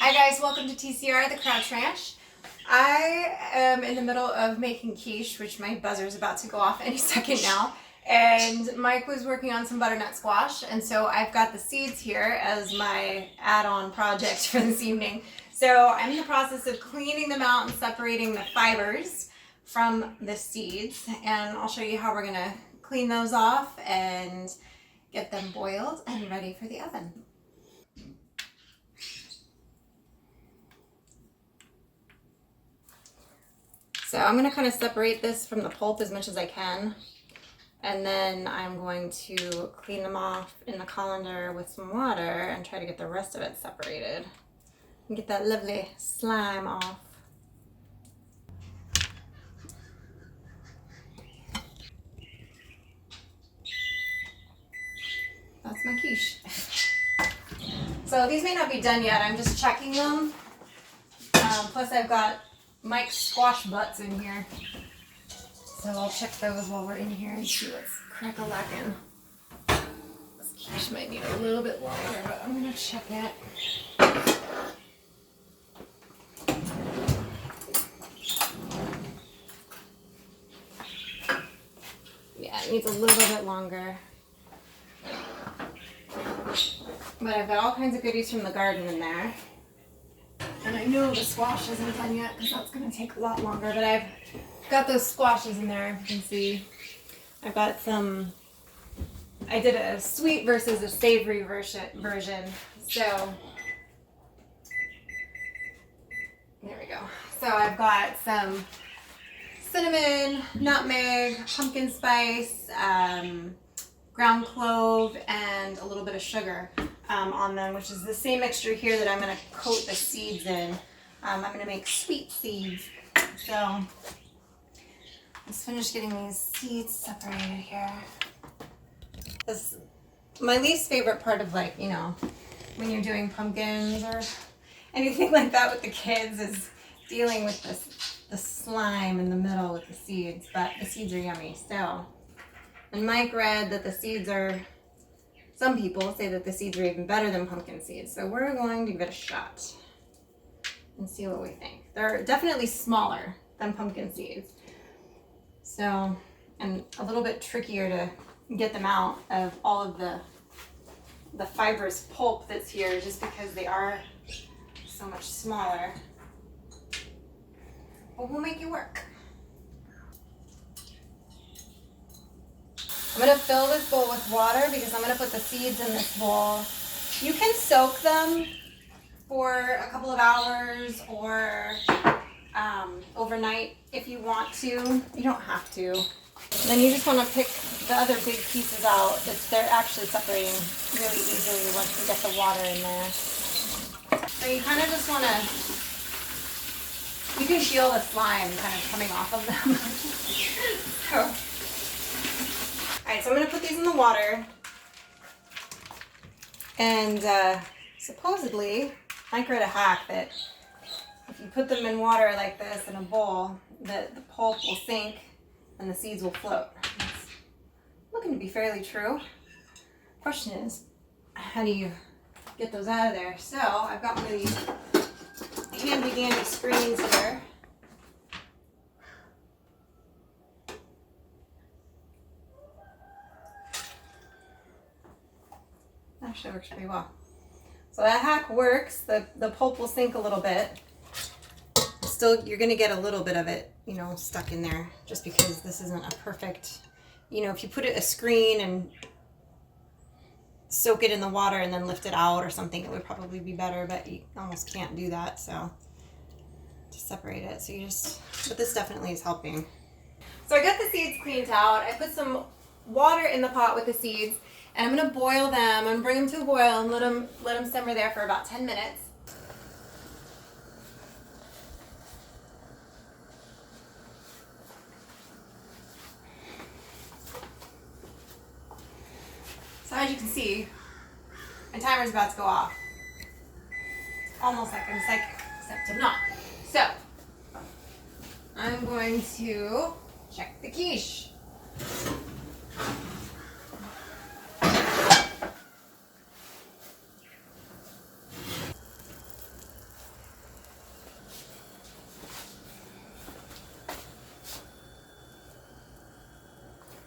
Hi guys, welcome to TCR, the Crouch Ranch. I am in the middle of making quiche, which my buzzer is about to go off any second now. And Mike was working on some butternut squash, and so I've got the seeds here as my add-on project for this evening. So I'm in the process of cleaning them out and separating the fibers from the seeds, and I'll show you how we're gonna clean those off and get them boiled and ready for the oven. So I'm going to kind of separate this from the pulp as much as I can, and then I'm going to clean them off in the colander with some water and try to get the rest of it separated and get that lovely slime off. That's my quiche. So these may not be done yet, I'm just checking them. Plus I've got Mike's squash butts in here. So I'll check those while we're in here and see what's crack-a-lackin'. This quiche might need a little bit longer, but I'm gonna check it. Yeah, it needs a little bit longer. But I've got all kinds of goodies from the garden in there. And I know the squash isn't done yet because that's going to take a lot longer, but I've got those squashes in there, you can see. I've got some, I did a sweet versus a savory version, so there we go. So I've got some cinnamon, nutmeg, pumpkin spice, ground clove, and a little bit of sugar on them, which is the same mixture here that I'm going to coat the seeds in. I'm going to make sweet seeds. So let's finish getting these seeds separated here. This, my least favorite part of, like, you know, when you're doing pumpkins or anything like that with the kids is dealing with the slime in the middle with the seeds, but the seeds are yummy. So, and Mike read that the seeds are, some people say that the seeds are even better than pumpkin seeds. So we're going to give it a shot and see what we think. They're definitely smaller than pumpkin seeds. So, and a little bit trickier to get them out of all of the fibrous pulp that's here just because they are so much smaller. But we'll make it work. I'm going to fill this bowl with water because I'm going to put the seeds in this bowl. You can soak them for a couple of hours or overnight if you want to. You don't have to. And then you just want to pick the other big pieces out. They're actually separating really easily once you get the water in there. So you kind of just want to, you can feel the slime kind of coming off of them. So. Alright, so I'm going to put these in the water, and supposedly, Mike read a hack that if you put them in water like this in a bowl, the pulp will sink and the seeds will float. It's looking to be fairly true. Question is, how do you get those out of there? So I've got one of these handy dandy screens here. Actually works pretty well. So that hack works. The pulp will sink a little bit. Still, you're going to get a little bit of it, you know, stuck in there just because this isn't a perfect, you know, if you put it a screen and soak it in the water and then lift it out or something, it would probably be better, but you almost can't do that. So just separate it. So you just, but this definitely is helping. So I got the seeds cleaned out. I put some water in the pot with the seeds. And I'm going to boil them and bring them to a boil and let them simmer there for about 10 minutes. So as you can see, my timer's about to go off. Almost like I'm psychic, except I'm not. So, I'm going to check the quiche.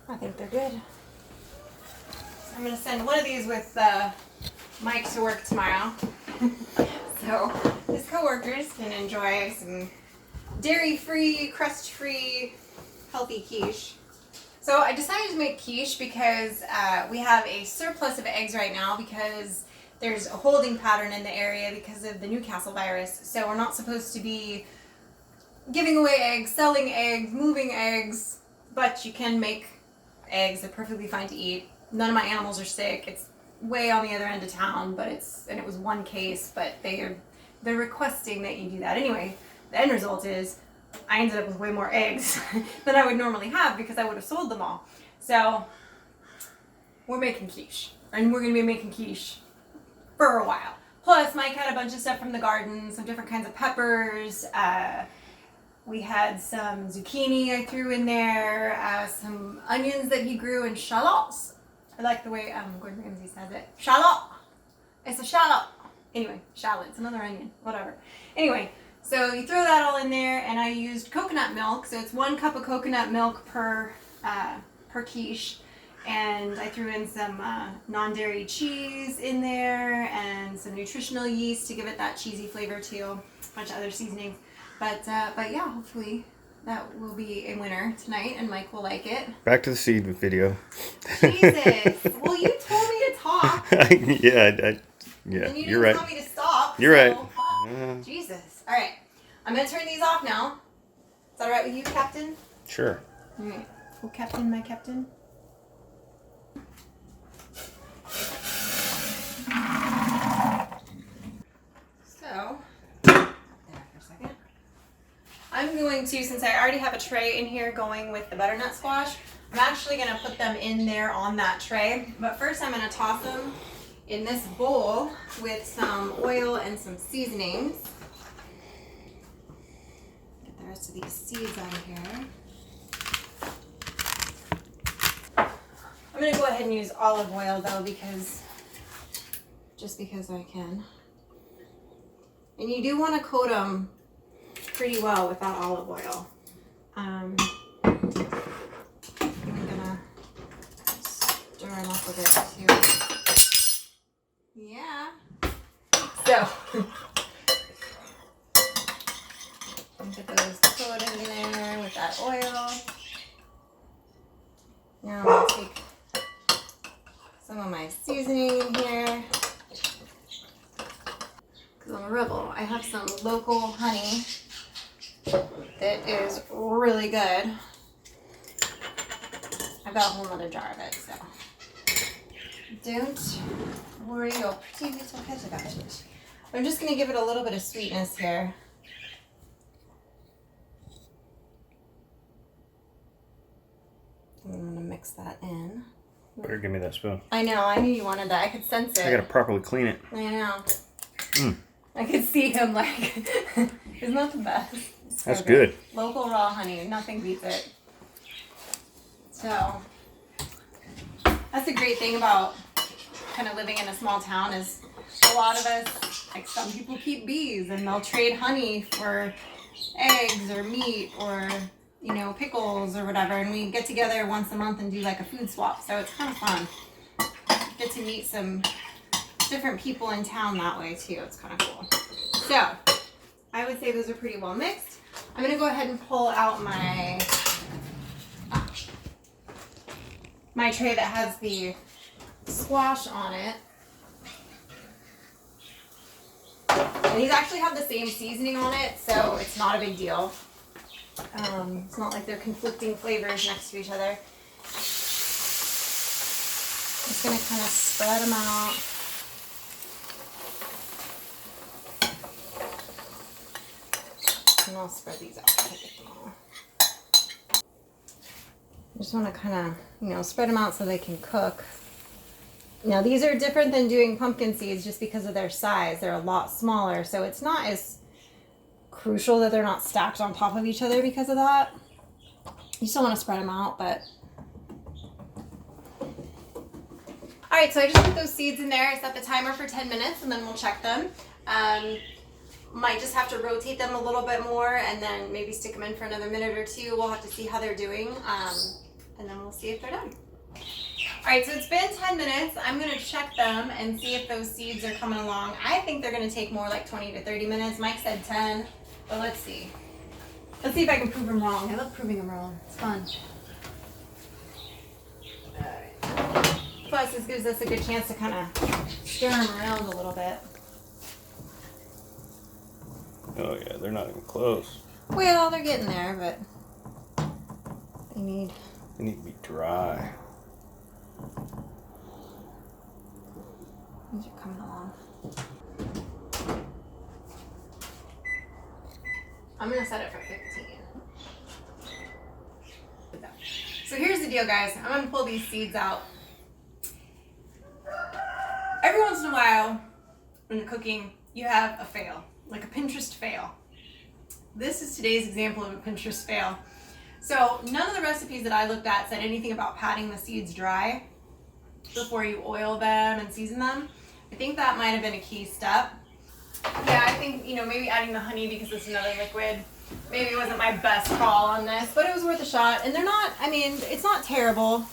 I think they're good. So I'm gonna send one of these with Mike to work tomorrow. So his coworkers can enjoy some dairy-free, crust-free, healthy quiche. So I decided to make quiche because we have a surplus of eggs right now because there's a holding pattern in the area because of the Newcastle virus. So we're not supposed to be giving away eggs, selling eggs, moving eggs, but you can make eggs. They're perfectly fine to eat. None of my animals are sick. It's way on the other end of town, but it was one case, but they're requesting that you do that. Anyway, the end result is I ended up with way more eggs than I would normally have because I would have sold them all. So we're making quiche, and we're going to be making quiche for a while. Plus, Mike had a bunch of stuff from the garden, some different kinds of peppers. We had some zucchini I threw in there, some onions that he grew, and shallots. I like the way Gordon Ramsay says it. Shallot. It's a shallot. Anyway, shallot. It's another onion. Whatever. Anyway. So you throw that all in there, and I used coconut milk. So it's 1 cup of coconut milk per quiche, and I threw in some non-dairy cheese in there and some nutritional yeast to give it that cheesy flavor too. A bunch of other seasonings, but yeah, hopefully that will be a winner tonight, and Mike will like it. Back to the seed video. Jesus, well, you told me to talk. Yeah, And you you're didn't right. tell me to stop. You're so, right. Jesus. All right, I'm gonna turn these off now. Is that all right with you, Captain? Sure. All right. Well, Captain, my Captain. So, there for a second. I'm going to, since I already have a tray in here going with the butternut squash, I'm actually going to put them in there on that tray. But first I'm going to toss them in this bowl with some oil and some seasonings. Get the rest of these seeds out of here. I'm going to go ahead and use olive oil though, just because I can. And you do want to coat them pretty well with that olive oil. I'm gonna stir them up a bit too. Yeah. So, get those coated in there with that oil. Now I'm gonna take some of my seasoning in here. Because I'm a rebel. I have some local honey that is really good. I've got a whole other jar of it, so don't worry your pretty little head about it. I'm just going to give it a little bit of sweetness here. I'm going to mix that in. Better give me that spoon. I know, I knew you wanted that. I could sense it. I gotta properly clean it. I know. I could see him like, isn't that the best? That's good. Local raw honey, nothing beats it. So, that's the great thing about kind of living in a small town is a lot of us, like some people keep bees and they'll trade honey for eggs or meat or, you know, pickles or whatever, and we get together once a month and do like a food swap, so it's kind of fun. Get to meet some different people in town that way too. It's kind of cool. So, I would say those are pretty well mixed. I'm going to go ahead and pull out my tray that has the squash on it. And these actually have the same seasoning on it, so it's not a big deal. It's not like they're conflicting flavors next to each other. Just going to kind of spread them out. And I'll spread these out. I just want to kind of, you know, spread them out so they can cook. Now these are different than doing pumpkin seeds just because of their size. They're a lot smaller, so it's not as crucial that they're not stacked on top of each other because of that. You still want to spread them out, but... Alright, so I just put those seeds in there. I set the timer for 10 minutes and then we'll check them. Might just have to rotate them a little bit more and then maybe stick them in for another minute or two. We'll have to see how they're doing. and then we'll see if they're done. All right, so it's been 10 minutes. I'm gonna check them and see if those seeds are coming along. I think they're gonna take more like 20 to 30 minutes. Mike said 10, but let's see. Let's see if I can prove him wrong. I love proving him wrong. It's fun. All right. Plus, this gives us a good chance to kind of stir them around a little bit. Oh yeah, they're not even close. Well, they're getting there, but they need to be dry. These are coming along. I'm gonna set it for 15. So here's the deal, guys. I'm gonna pull these seeds out. Every once in a while, when you're cooking, you have a fail, like a Pinterest fail. This is today's example of a Pinterest fail. So none of the recipes that I looked at said anything about patting the seeds dry before you oil them and season them. I think that might have been a key step. Yeah, I think, maybe adding the honey because it's another liquid maybe wasn't my best call on this, but it was worth a shot. And they're not, it's not terrible,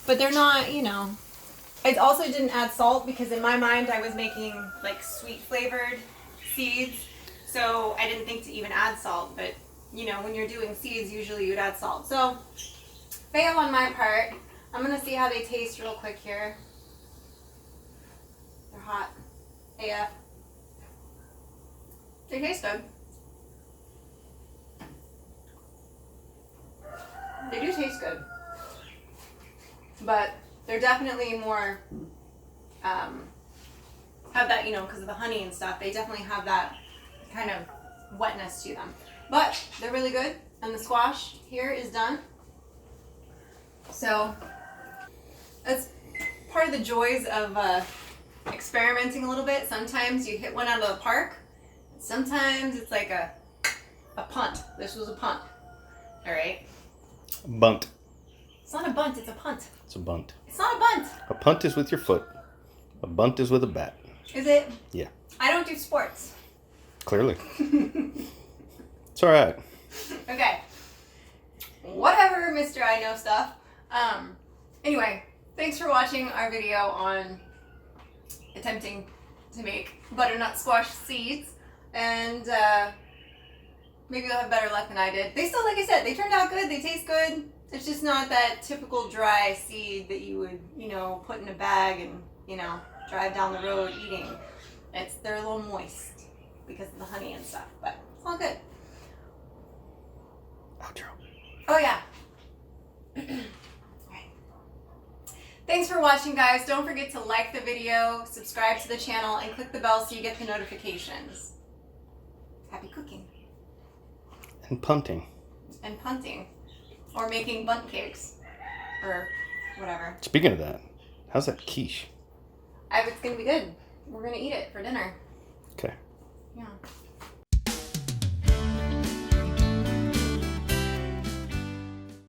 but they're not, I also didn't add salt because in my mind I was making like sweet flavored seeds. So I didn't think to even add salt, but when you're doing seeds, usually you'd add salt. So fail on my part. I'm gonna see how they taste real quick here. They're hot AF. They taste good. They do taste good. But they're definitely more, have that, because of the honey and stuff, they definitely have that kind of wetness to them. But they're really good, and the squash here is done. So that's part of the joys of experimenting a little bit. Sometimes you hit one out of the park. Sometimes it's like a punt. This was a punt. All right. Bunt. It's not a bunt, it's a punt. It's a bunt. It's not a bunt. A punt is with your foot. A bunt is with a bat. Is it? Yeah. I don't do sports. Clearly. It's all right. Okay. Whatever, Mr. I Know Stuff. Anyway, thanks for watching our video on attempting to make butternut squash seeds. And maybe you'll have better luck than I did. They still, like I said, they turned out good. They taste good. It's just not that typical dry seed that you would, put in a bag and, drive down the road eating. They're a little moist because of the honey and stuff, but it's all good. Outro. Oh yeah. Alright. Thanks for watching, guys. Don't forget to like the video, subscribe to the channel, and click the bell so you get the notifications. Happy cooking. And punting. And punting. Or making bunt cakes. Or whatever. Speaking of that, how's that quiche? It's gonna be good. We're gonna eat it for dinner. Okay. Yeah.